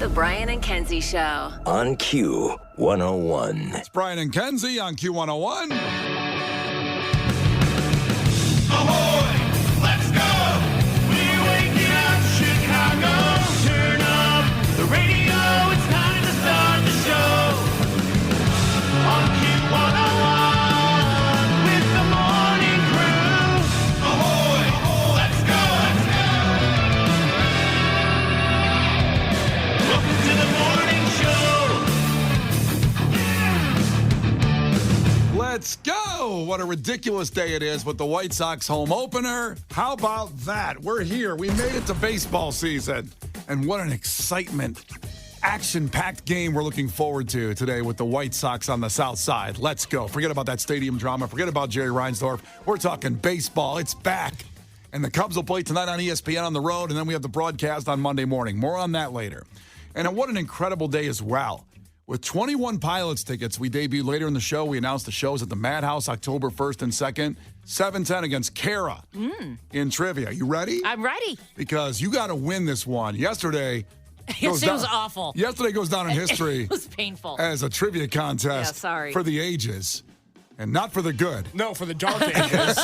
The Brian and Kenzie Show. On Q101. It's Brian and Kenzie on Q101. Ahoy! Let's go! We're waking up Chicago. Turn up the radio. It's time to start the show. On Q101 with the morning crew. Ahoy! Let's go! Welcome to the morning show. Let's go! What a ridiculous day it is with the White Sox home opener. How about that? We're here. We made it to baseball season. And what an excitement. Action-packed game we're looking forward to today with the White Sox on the south side. Let's go. Forget about that stadium drama. Forget about Jerry Reinsdorf. We're talking baseball. It's back. And the Cubs will play tonight on ESPN on the road, and then we have the broadcast on Monday morning. More on that later. And what an incredible day as well. With 21 Pilots tickets, we debuted later in the show. We announced the shows at the Madhouse October 1st and 2nd. 7:10 against Kara in trivia. You ready? I'm ready. Because you got to win this one. Yesterday Yes, it was awful. Yesterday goes down in history It was painful. as a trivia contest for the ages. And not for the good. No, for the dark ages.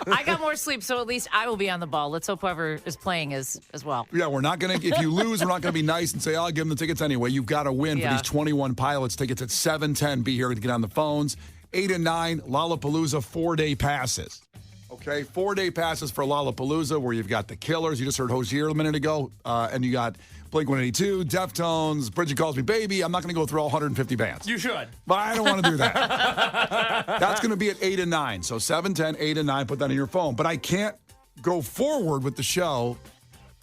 I got more sleep, so at least I will be on the ball. Let's hope whoever is playing is as well. Yeah, we're not going to, if you lose, we're not going to be nice and say, I'll give them the tickets anyway. You've got to win for these 21 Pilots tickets at 7:10. Be here to get on the phones. 8 and 9, Lollapalooza 4-day passes. Okay, 4-day passes for Lollapalooza where you've got the Killers. You just heard Hozier a minute ago. And you got Blink-182, Deftones, Bridget Calls Me Baby. I'm not going to go through all 150 bands. You should. But I don't want to do that. That's going to be at 8 and 9. So 7:10, 8 and 9, put that in your phone. But I can't go forward with the show.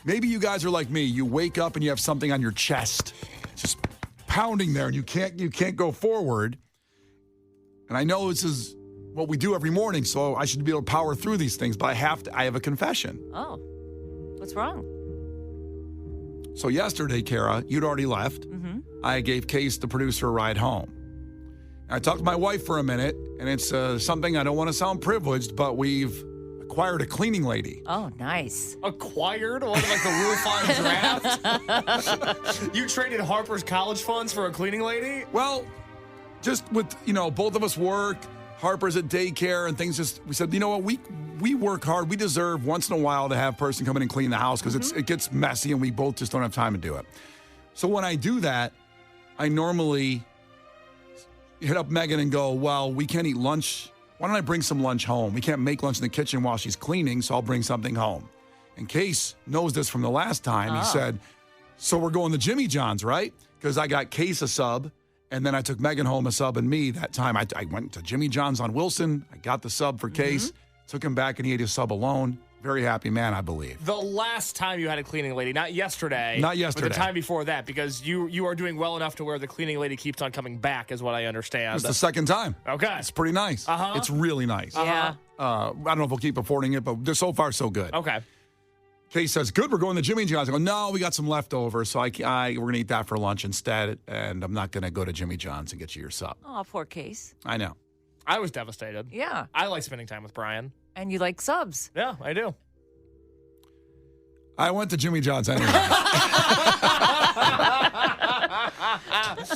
Maybe you guys are like me. You wake up and you have something on your chest. Just pounding there and you can't go forward. And I know this is what we do every morning, so I should be able to power through these things, but I have a confession. Oh, what's wrong? So yesterday, Kara, you'd already left. Mm-hmm. I gave Case, the producer, a ride home. I talked to my wife for a minute, and it's something I don't want to sound privileged, but we've acquired a cleaning lady. Oh, nice. Acquired? What, like the Rule 5 draft? You traded Harper's college funds for a cleaning lady? Well, just with, both of us work, Harper's at daycare and things, we said, you know what, we work hard. We deserve once in a while to have a person come in and clean the house because it gets messy and we both just don't have time to do it. So when I do that, I normally hit up Megan and go, well, we can't eat lunch. Why don't I bring some lunch home? We can't make lunch in the kitchen while she's cleaning, so I'll bring something home. And Case knows this from the last time. He said, so we're going to Jimmy John's, right? Because I got Case a sub. And then I took Megan home a sub and me that time. I went to Jimmy John's on Wilson. I got the sub for Case. Took him back and he ate his sub alone. Very happy man, I believe. The last time you had a cleaning lady, not yesterday. Not yesterday. But the time before that, because you are doing well enough to where the cleaning lady keeps on coming back, is what I understand. It's the second time. Okay. It's pretty nice. It's really nice. Yeah. I don't know if we'll keep affording it, but so far so good. Okay. Case says, good, we're going to Jimmy John's. I go, no, we got some leftovers, so we're going to eat that for lunch instead, and I'm not going to go to Jimmy John's and get you your sub. Oh, poor Case. I know. I was devastated. Yeah. I like spending time with Brian. And you like subs. Yeah, I do. I went to Jimmy John's anyway.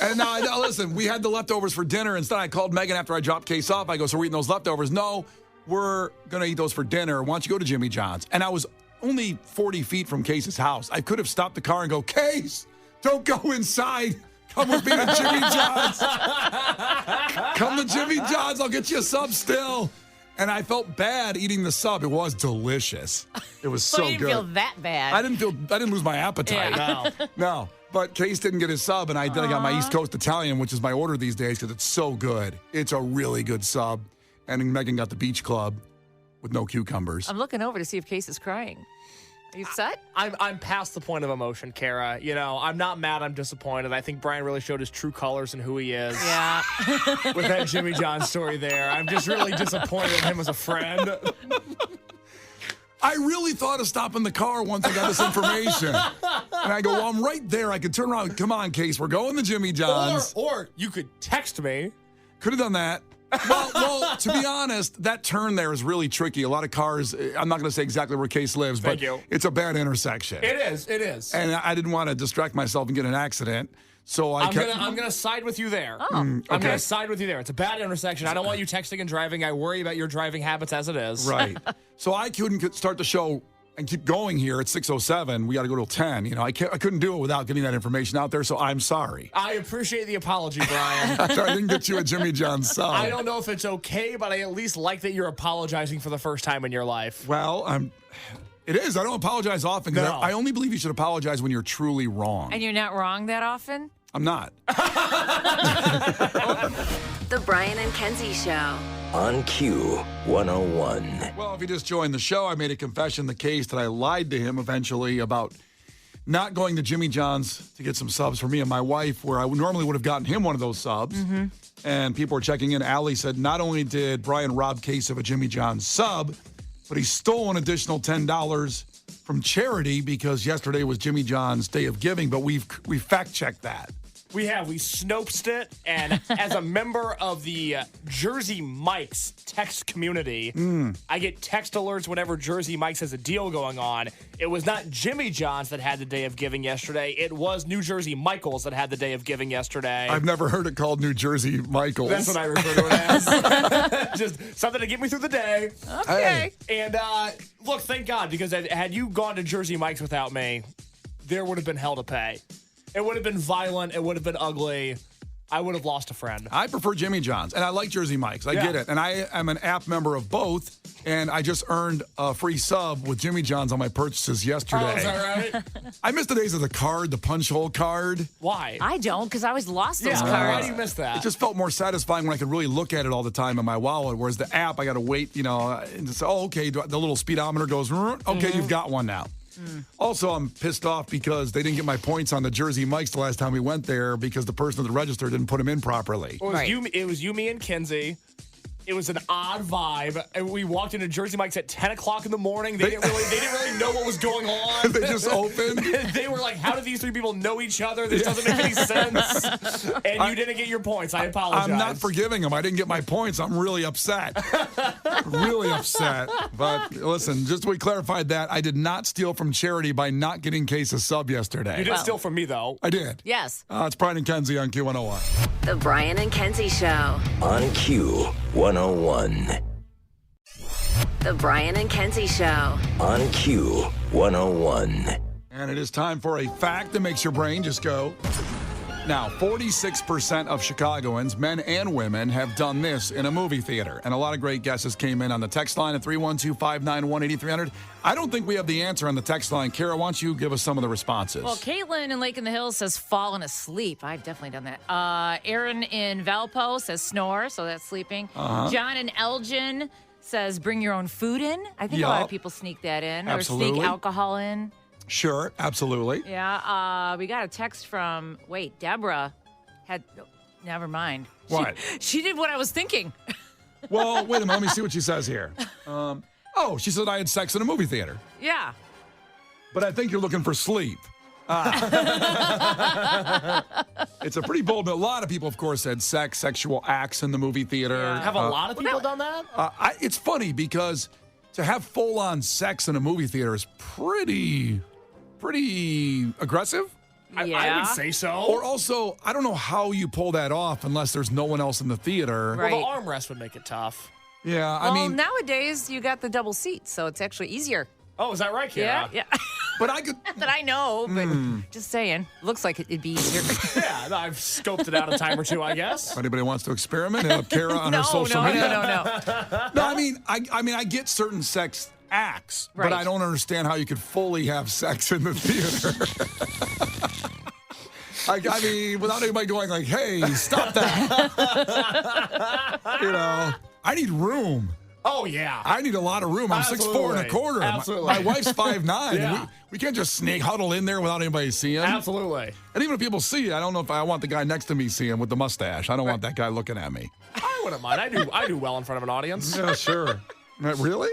And now, listen, we had the leftovers for dinner. Instead, I called Megan after I dropped Case off. I go, so we're eating those leftovers? No, we're going to eat those for dinner. Why don't you go to Jimmy John's? And I was only 40 feet from Case's house. I could have stopped the car and go, Case, don't go inside. Come with me to Jimmy John's. Come to Jimmy John's. I'll get you a sub still. And I felt bad eating the sub. It was delicious. It was so you didn't good. feel that bad. I didn't lose my appetite. Yeah. No. But Case didn't get his sub, and I got my East Coast Italian, which is my order these days because it's so good. It's a really good sub. And Megan got the Beach Club with no cucumbers. I'm looking over to see if Case is crying. Are you upset? I'm past the point of emotion, Kara. I'm not mad. I'm disappointed. I think Brian really showed his true colors and who he is. Yeah. With that Jimmy John story there. I'm just really disappointed in him as a friend. I really thought of stopping the car once I got this information. And I go, well, I'm right there. I could turn around. Come on, Case. We're going to Jimmy John's. Or you could text me. Could have done that. Well, to be honest, that turn there is really tricky. A lot of cars, I'm not going to say exactly where Case lives, but it's a bad intersection. It is. And I didn't want to distract myself and get in an accident. So I'm gonna side with you there. I'm gonna side with you there. It's a bad intersection. I don't want you texting and driving. I worry about your driving habits as it is. Right. So I couldn't start the show and keep going here at 6:07. We got to go till 10. You know, I couldn't do it without getting that information out there. So I'm sorry. I appreciate the apology, Brian. I didn't get you a Jimmy John's sub. I don't know if it's okay, but I at least like that you're apologizing for the first time in your life. Well, it is. I don't apologize often. No. I only believe you should apologize when you're truly wrong. And you're not wrong that often? I'm not. The Brian and Kenzie Show. On Q 101. Well, if you just joined the show, I made a confession the case that I lied to him eventually about not going to Jimmy John's to get some subs for me and my wife, where I normally would have gotten him one of those subs. Mm-hmm. And people were checking in. Allie said not only did Brian rob Case of a Jimmy John's sub, but he stole an additional $10 from charity because yesterday was Jimmy John's Day of Giving, but we fact-checked that. We Snopesed it, and as a member of the Jersey Mike's text community, I get text alerts whenever Jersey Mike's has a deal going on. It was not Jimmy John's that had the Day of Giving yesterday. It was New Jersey Michael's that had the Day of Giving yesterday. I've never heard it called New Jersey Michael's. That's what I refer to it as. Just something to get me through the day. Okay. And look, thank God, because had you gone to Jersey Mike's without me, there would have been hell to pay. It would have been violent. It would have been ugly. I would have lost a friend. I prefer Jimmy John's, and I like Jersey Mike's. I get it. And I am an app member of both, and I just earned a free sub with Jimmy John's on my purchases yesterday. Oh, is that right? I miss the days of the card, the punch hole card. Why? I don't, because I always lost those Why cards. do you miss that? It just felt more satisfying when I could really look at it all the time in my wallet, whereas the app, I got to wait, and just say, okay, the little speedometer goes, okay, you've got one now. Also, I'm pissed off because they didn't get my points on the Jersey Mike's the last time we went there because the person at the register didn't put them in properly. It was you, me, and Kenzie. It was an odd vibe, and we walked into Jersey Mike's at 10 o'clock in the morning. They didn't really know what was going on. They just opened. They were like, "How do these three people know each other? This doesn't make any sense." And you didn't get your points. I apologize. I'm not forgiving them. I didn't get my points. I'm really upset. Really upset. But listen, just we clarified that I did not steal from charity by not getting Case a sub yesterday. You did steal from me, though. I did. Yes. It's Brian and Kenzie on Q101. The Brian and Kenzie Show. On Q 101. The Brian and Kenzie Show. On Q 101. And it is time for a fact that makes your brain just go. Now, 46% of Chicagoans, men and women, have done this in a movie theater. And a lot of great guesses came in on the text line at 312-591-8300. I don't think we have the answer on the text line. Kara, why don't you give us some of the responses? Well, Caitlin in Lake in the Hills says fallen asleep. I've definitely done that. Aaron in Valpo says snore, so that's sleeping. John in Elgin says bring your own food in. I think a lot of people sneak that in. Absolutely. Or sneak alcohol in. Sure, absolutely. Yeah, we got a text from, Deborah had, never mind. What? She did what I was thinking. Well, wait a minute. Let me see what she says here. She said I had sex in a movie theater. Yeah. But I think you're looking for sleep. It's a pretty bold, but a lot of people, of course, had sexual acts in the movie theater. Yeah. Have a lot of people done that? It's funny because to have full-on sex in a movie theater is pretty aggressive. I would say so. Or also, I don't know how you pull that off unless there's no one else in the theater. Right. Well, the armrest would make it tough. Yeah, Well, I mean, nowadays you got the double seat, so it's actually easier. Oh, is that right, Kara? Yeah. but I could. Not that I know, but just saying. Looks like it'd be easier. Yeah, I've scoped it out a time or two, I guess. If anybody wants to experiment, hit up Kara on her social media. No. No, I mean, I get certain sex acts, but I don't understand how you could fully have sex in the theater. I mean, without anybody going like, "Hey, stop that!" I need room. Oh, yeah. I need a lot of room. I'm 6'4" and a quarter. Absolutely. My wife's 5'9". Yeah. We can't just huddle in there without anybody seeing. Absolutely. And even if people see it, I don't know if I want the guy next to me seeing with the mustache. I don't want that guy looking at me. I wouldn't mind. I do well in front of an audience. Yeah, sure. Really?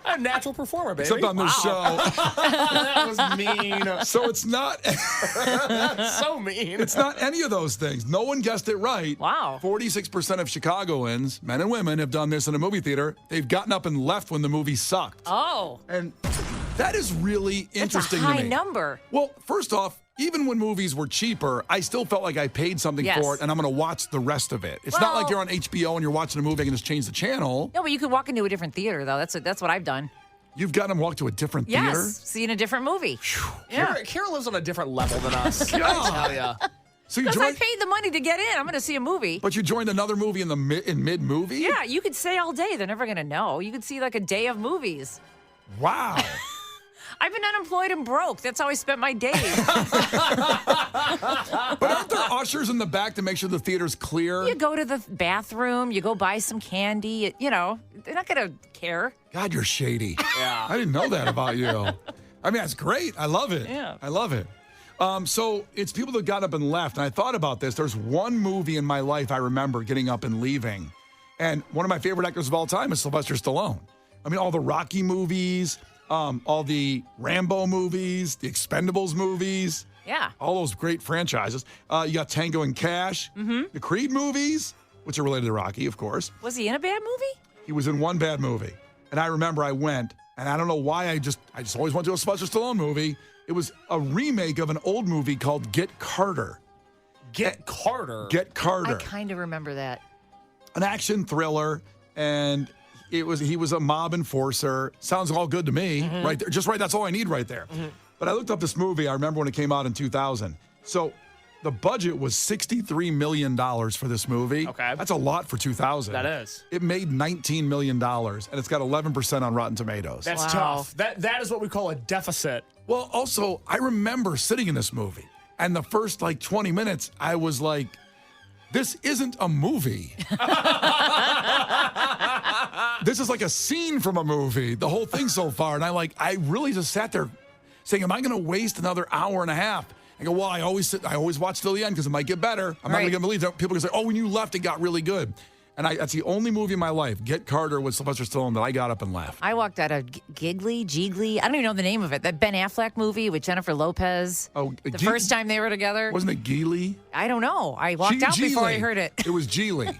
I a natural performer, baby. Except on this show. That was mean. So it's not So mean. it's not any of those things. No one guessed it right. Wow. 46% of Chicagoans, men and women, have done this in a movie theater. They've gotten up and left when the movie sucked. Oh, And that is really that's a interesting high to me. number. Well, first off, even when movies were cheaper, I still felt like I paid something Yes. for it, and I'm going to watch the rest of it. It's not Well- like you're on HBO and you're watching a movie and just change the channel. No, but you could walk into a different theater, though. That's what I've done. You've got them walk to a different theater. Yes, seen a different movie. Yeah. Kara lives on a different level than us. Yeah. I tell ya. So you Because I joined, paid the money to get in. I'm going to see a movie. but you joined another movie in the mid movie. Yeah, you could stay all day. They're never going to know. You could see like a day of movies. Wow. I've been unemployed and broke. That's how I spent my days. But aren't there ushers in the back to make sure the theater's clear? You go to the bathroom, you go buy some candy. You know, they're not going to care. God, you're shady. Yeah. I didn't know that about you. I mean, that's great. I love it. Yeah. I love it. So it's people that got up and left. And I thought about this. There's one movie in my life I remember getting up and leaving. And one of my favorite actors of all time is Sylvester Stallone. I mean, all the Rocky movies, all the Rambo movies, the Expendables movies, Yeah. all those great franchises. You got Tango and Cash, the Creed movies, which are related to Rocky, of course. Was he in a bad movie? He was in one bad movie. And I remember I went, and I don't know why I just always went to a Sylvester Stallone movie. It was a remake of an old movie called Get Carter. Get Carter. Get Carter. I kind of remember that. An action thriller, and he was a mob enforcer. Sounds all good to me, right there. Just right, that's all I need right there. But I looked up this movie. I remember when it came out in 2000. So the budget was $63 million for this movie. Okay. That's a lot for 2000. That is. It made $19 million, and it's got 11% on Rotten Tomatoes. That's Wow. tough. That is what we call a deficit. Well, also, I remember sitting in this movie, and the first 20 minutes, I was like, this isn't a movie. This is like a scene from a movie, the whole thing so far. And I really just sat there saying, am I going to waste another hour and a half? I go, well, I always watch till the end because it might get better. I'm not Right. going to believe that. People can say, oh, when you left, it got really good. And that's the only movie in my life, Get Carter with Sylvester Stallone, that I got up and left. I walked out of Jiggly. I don't even know the name of it. That Ben Affleck movie with Jennifer Lopez. Oh, the first time they were together. Wasn't it Geely? I don't know. I walked out before I Geely. heard it. It was Geely.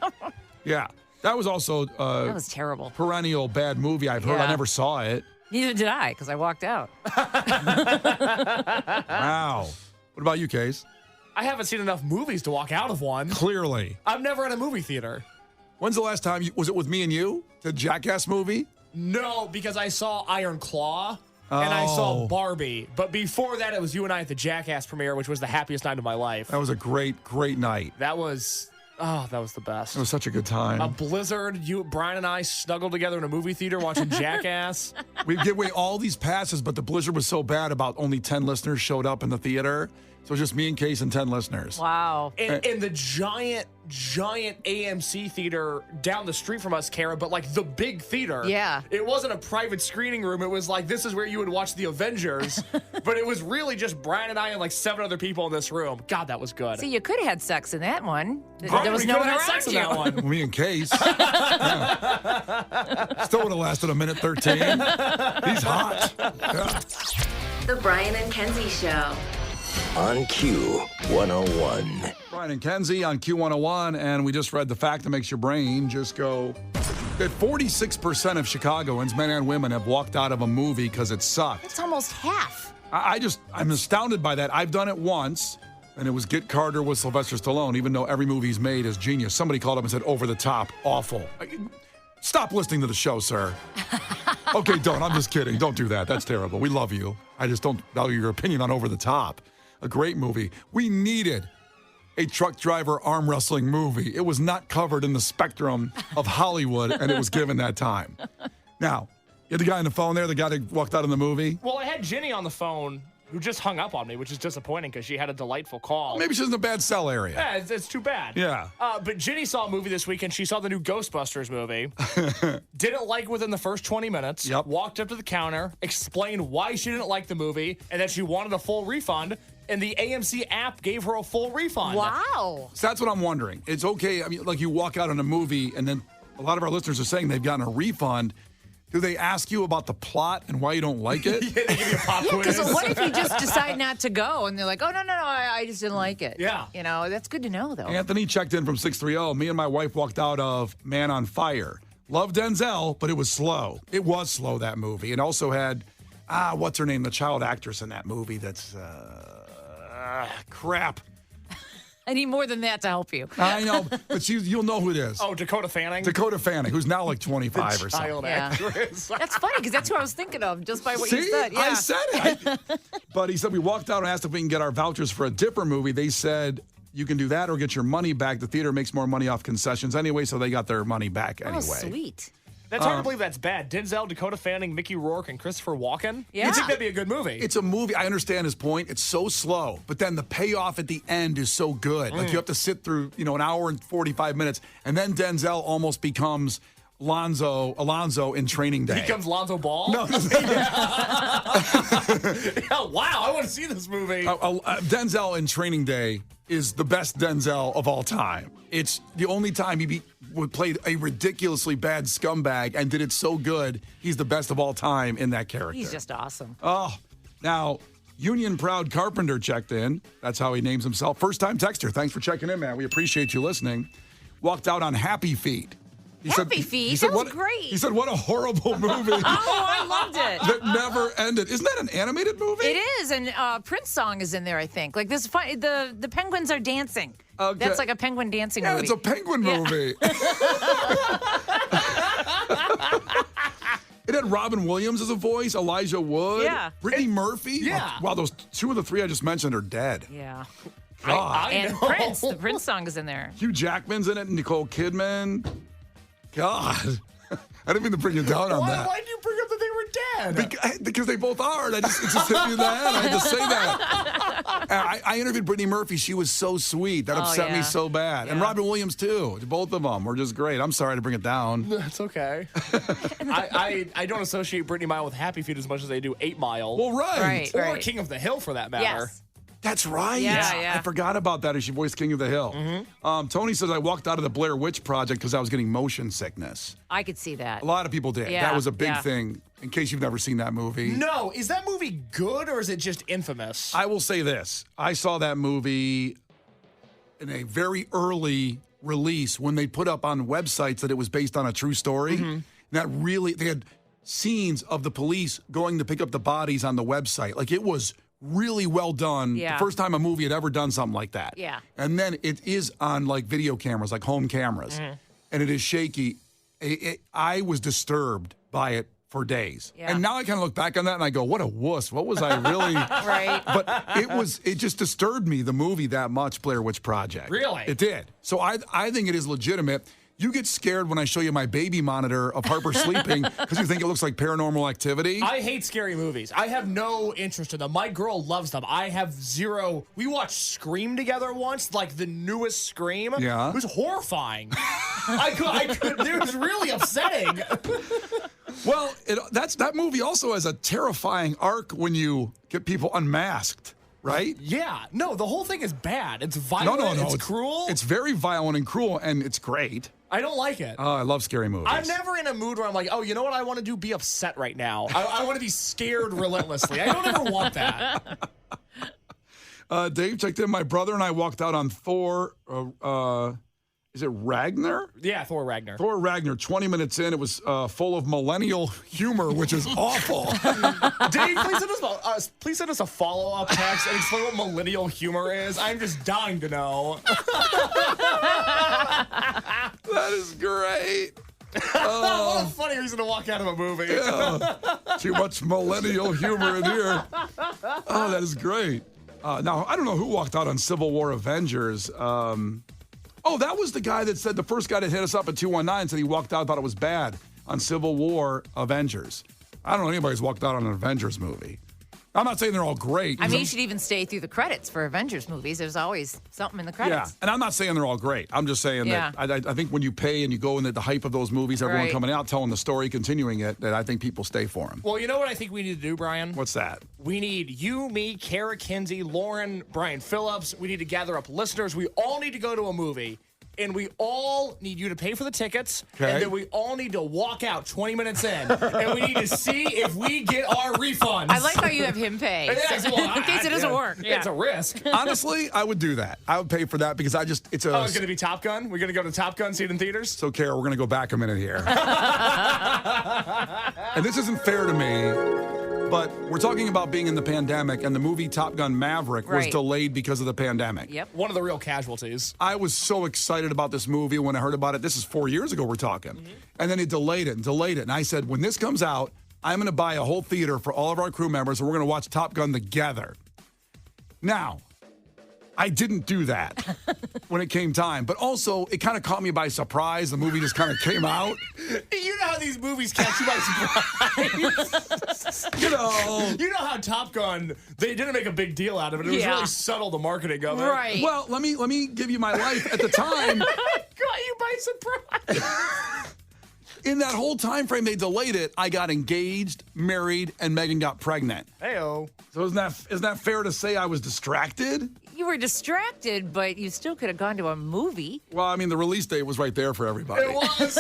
Yeah. That was also That was terrible. perennial bad movie I've heard. I Yeah. never saw it. Neither did I, because I walked out. Wow. What about you, Case? I haven't seen enough movies to walk out of one. Clearly. I'm never in a movie theater. When's the last time? Was it with me and you? The Jackass movie? No, because I saw Iron Claw and I saw Barbie. But before that, it was you and I at the Jackass premiere, which was the happiest night of my life. That was a great, great night. That was the best. It was such a good time. A blizzard, Brian and I snuggled together in a movie theater watching Jackass. We give away all these passes, but the blizzard was so bad about only 10 listeners showed up in the theater. So it was just me and Case and 10 listeners. Wow. In the giant AMC theater down the street from us, Kara, but like the big theater. Yeah. It wasn't a private screening room. It was like, this is where you would watch the Avengers. But it was really just Brian and I and like 7 other people in this room. God, that was good. See, you could have had sex in that one. Right, There was we no one could've had around sex in you. that one. Me and Case. Yeah. Still would have lasted a minute 13. He's hot. Yeah. The Brian and Kenzie Show. On Q101. Brian and Kenzie on Q101, and we just read the fact that makes your brain just go that 46% of Chicagoans, men and women, have walked out of a movie because it sucked. It's almost half. I'm astounded by that. I've done it once, and it was Get Carter with Sylvester Stallone, even though every movie he's made is genius. Somebody called up and said, over the top, awful. Stop listening to the show, sir. Okay, don't. I'm just kidding. Don't do that. That's terrible. We love you. I just don't value your opinion on Over the Top. A great movie. We needed a truck driver arm wrestling movie. It was not covered in the spectrum of Hollywood, and it was given that time. Now, you had the guy on the phone there, the guy that walked out in the movie. Well, I had Ginny on the phone who just hung up on me, which is disappointing because she had a delightful call. Maybe she's in a bad cell area. Yeah, it's too bad. Yeah. But Ginny saw a movie this weekend. She saw the new Ghostbusters movie. Didn't like it within the first 20 minutes. Yep. Walked up to the counter, explained why she didn't like the movie, and that she wanted a full refund. And the AMC app gave her a full refund. Wow. So that's what I'm wondering. It's okay. I mean, like you walk out on a movie, and then a lot of our listeners are saying they've gotten a refund. Do they ask you about the plot and why you don't like it? They give you a pop quiz. Because what if you just decide not to go and they're like, oh, no, I just didn't like it. Yeah. You know, that's good to know, though. Anthony checked in from 630. Me and my wife walked out of Man on Fire. Love Denzel, but it was slow. It was slow, that movie. It also had, what's her name? The child actress in that movie that's, crap. I need more than that to help you. I know, but you'll know who it is. Oh, Dakota Fanning? Dakota Fanning, who's now like 25 or something. Child Yeah. actress. That's funny because that's who I was thinking of just by what See? you said. Yeah. I said it. But he said we walked out and asked if we can get our vouchers for a different movie. They said you can do that or get your money back. The theater makes more money off concessions anyway, so they got their money back anyway. Oh, sweet. That's hard to believe that's bad. Denzel, Dakota Fanning, Mickey Rourke, and Christopher Walken? Yeah. You'd think that'd be a good movie. It's a movie. I understand his point. It's so slow, but then the payoff at the end is so good. Like you have to sit through, an hour and 45 minutes, and then Denzel almost becomes Alonzo in Training Day. He becomes Lonzo Ball? No, Yeah, wow, I want to see this movie. Denzel in Training Day is the best Denzel of all time. It's the only time he played a ridiculously bad scumbag and did it so good. He's the best of all time in that character. He's just awesome. Oh, now, Union Proud Carpenter checked in. That's how he names himself. First time texter. Thanks for checking in, man. We appreciate you listening. Walked out on Happy Feet. Happy Feet? That was great. He said, what a horrible movie. Oh, I loved it. That never ended. Isn't that an animated movie? It is, and Prince song is in there, I think. Like this, the penguins are dancing. Okay. That's like a penguin dancing Yeah, movie. it's a penguin movie. It had Robin Williams as a voice, Elijah Wood, Yeah. Brittany Murphy. Yeah. Wow, those two of the three I just mentioned are dead. Yeah. God. And know. Prince, the Prince song is in there. Hugh Jackman's in it, Nicole Kidman. God. I didn't mean to bring you down on that. Why did you bring up that they were dead? Because they both are. And it just hit me in the head. I had to say that. I interviewed Brittany Murphy. She was so sweet. That upset me yeah. so bad. And Yeah. Robin Williams, too. Both of them were just great. I'm sorry to bring it down. That's okay. I don't associate Brittany Mile with Happy Feet as much as they do 8 Mile. Well, right. or Right. King of the Hill, for that matter. Yes. That's right. Yeah. I forgot about that as she voiced King of the Hill. Tony says, I walked out of the Blair Witch Project because I was getting motion sickness. I could see that. A lot of people did. Yeah, That was a big yeah. thing, in case you've never seen that movie. No, is that movie good or is it just infamous? I will say this. I saw that movie in a very early release when they put up on websites that it was based on a true story. And that really, they had scenes of the police going to pick up the bodies on the website. Like, it was really well done. Yeah. The first time a movie had ever done something like that. Yeah. And then it is on like video cameras, like home cameras. And it is shaky. I was disturbed by it for days. Yeah. And now I kind of look back on that and I go, what a wuss. What was I really? Right. But it just disturbed me, the movie, that much, Blair Witch Project. Really? It did. So I think it is legitimate. You get scared when I show you my baby monitor of Harper sleeping because you think it looks like Paranormal Activity. I hate scary movies. I have no interest in them. My girl loves them. I have zero. We watched Scream together once, like the newest Scream. Yeah. It was horrifying. I could. It was really upsetting. Well, that movie also has a terrifying arc when you get people unmasked, right? Yeah. No, the whole thing is bad. It's violent. No. It's cruel. It's very violent and cruel, and it's great. I don't like it. Oh, I love scary movies. I'm never in a mood where I'm like, oh, you know what I want to do? Be upset right now. I want to be scared relentlessly. I don't ever want that. Dave checked in. My brother and I walked out on Thor. Is it Ragnar? Yeah, Thor Ragnar. Thor Ragnar. 20 minutes in, it was full of millennial humor, which is awful. Dave, please send us a follow-up text and explain what millennial humor is. I'm just dying to know. That is great. What a funny reason to walk out of a movie. Yeah. Too much millennial humor in here. Oh, that is great. Now, I don't know who walked out on Civil War Avengers. That was the guy that said, the first guy that hit us up at 219 said he walked out, thought it was bad on Civil War Avengers. I don't know anybody who's walked out on an Avengers movie. I'm not saying they're all great. I mean, you should even stay through the credits for Avengers movies. There's always something in the credits. Yeah, and I'm not saying they're all great. I'm just saying that I think when you pay and you go into the hype of those movies, everyone Right. coming out, telling the story, continuing it, that I think people stay for them. Well, you know what I think we need to do, Brian? What's that? We need you, me, Kara, Kenzie, Lauren, Brian Phillips. We need to gather up listeners. We all need to go to a movie and we all need you to pay for the tickets, Okay. and then we all need to walk out 20 minutes in, and we need to see if we get our refunds. I like how you have him pay. Yeah, so- well, in case it doesn't work. Yeah. It's a risk. Honestly, I would do that. I would pay for that because it's Oh, it's going to be Top Gun? We're going to go to Top Gun, see it in theaters? So, Kara, we're going to go back a minute here. And this isn't fair to me, but we're talking about being in the pandemic, and the movie Top Gun Maverick was Right. delayed because of the pandemic. Yep. One of the real casualties. I was so excited about this movie when I heard about it. This is 4 years ago we're talking. And then it delayed it. And I said, when this comes out, I'm going to buy a whole theater for all of our crew members, and we're going to watch Top Gun together. Now, I didn't do that when it came time. But also, it kind of caught me by surprise. The movie just kind of came out. You know how these movies catch you by surprise. You know. You know how Top Gun, they didn't make a big deal out of it. It was Yeah. really subtle, the marketing of it. Right. Well, let me give you my life at the time. Caught you by surprise. In that whole time frame they delayed it, I got engaged, married, and Megan got pregnant. Hey-oh. So isn't that fair to say I was distracted? You were distracted, but you still could have gone to a movie. Well, I mean, the release date was right there for everybody. It was.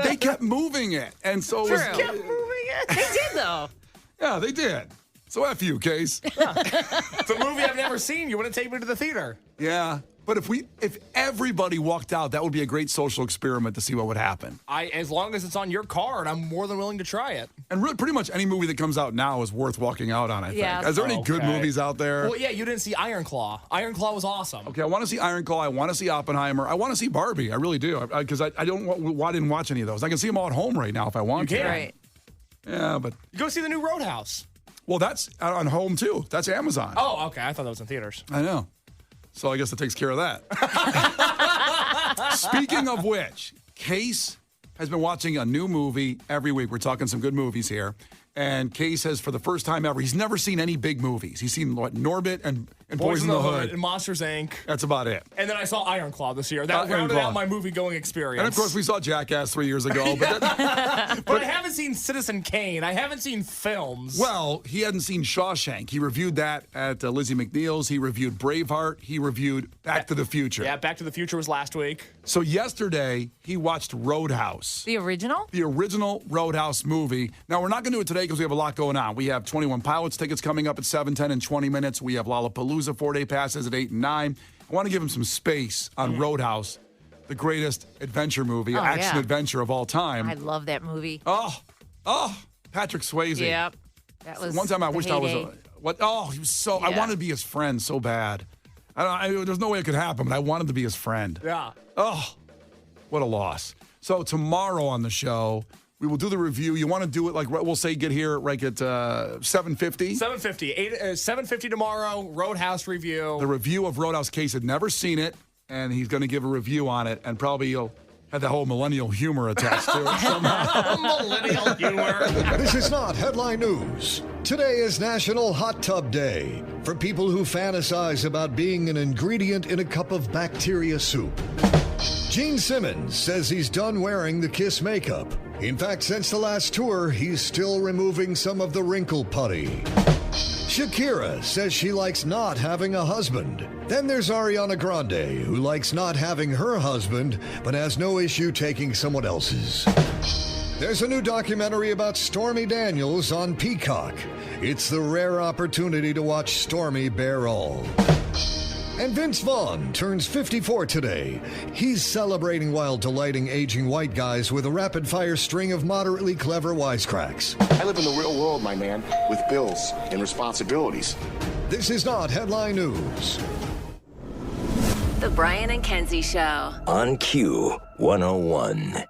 They kept moving it, and so it was, True. Kept moving it. They did, though. yeah, they did. So F you, Case. It's a movie I've never seen. You wouldn't take me to the theater. Yeah, but if everybody walked out, that would be a great social experiment to see what would happen. As long as it's on your card, I'm more than willing to try it. And really, pretty much any movie that comes out now is worth walking out on, I think. Yeah. Is there any good Okay. movies out there? Well, yeah, you didn't see Iron Claw. Iron Claw was awesome. Okay, I want to see Iron Claw. I want to see Oppenheimer. I want to see Barbie. I really do. Because I didn't watch any of those. I can see them all at home right now if I want You to. can. Right. Yeah, but Go see the new Roadhouse. well, that's on home too. That's Amazon. Oh, okay. I thought that was in theaters. I know. So I guess that takes care of that. Speaking of which, Case has been watching a new movie every week. We're talking some good movies here. And Case has, for the first time ever, he's never seen any big movies. He's seen, Norbit and Boys in the Hood Hood. and Monsters, Inc. That's about it. And then I saw Iron Claw this year. That Iron rounded Claw. out my movie-going experience. And of course, we saw Jackass 3 years ago. But But I haven't seen Citizen Kane. I haven't seen films. well, he hadn't seen Shawshank. He reviewed that at Lizzie McNeil's. He reviewed Braveheart. He reviewed Back to the Future. Yeah, Back to the Future was last week. So yesterday, he watched Roadhouse. The original? The original Roadhouse movie. Now, we're not going to do it today because we have a lot going on. We have 21 Pilots tickets coming up at 7, 10, and 20 minutes. We have Lollapalooza 4-day passes at 8 and 9. I want to give him some space on Roadhouse, the greatest adventure movie, Oh, action yeah. adventure of all time. I love that movie. Oh, Patrick Swayze. Yep. That was One time I the wished I was. heyday. He was so. I Yeah. wanted to be his friend so bad. There's no way it could happen, but I wanted to be his friend. Yeah. Oh, what a loss. So tomorrow on the show, we will do the review. You want to do it like we'll say get here right at 7:50. 7:50 tomorrow, Roadhouse review. The review of Roadhouse. Case had never seen it, and he's going to give a review on it, and probably he'll have the whole millennial humor attached to it somehow. Millennial humor. This is not headline news. Today is National Hot Tub Day for people who fantasize about being an ingredient in a cup of bacteria soup. Gene Simmons says he's done wearing the Kiss makeup. In fact, since the last tour, he's still removing some of the wrinkle putty. Shakira says she likes not having a husband. Then there's Ariana Grande, who likes not having her husband, but has no issue taking someone else's. There's a new documentary about Stormy Daniels on Peacock. It's the rare opportunity to watch Stormy bear all. And Vince Vaughn turns 54 today. He's celebrating while delighting aging white guys with a rapid-fire string of moderately clever wisecracks. I live in the real world, my man, with bills and responsibilities. This is not headline news. The Brian and Kenzie Show. On Q 101.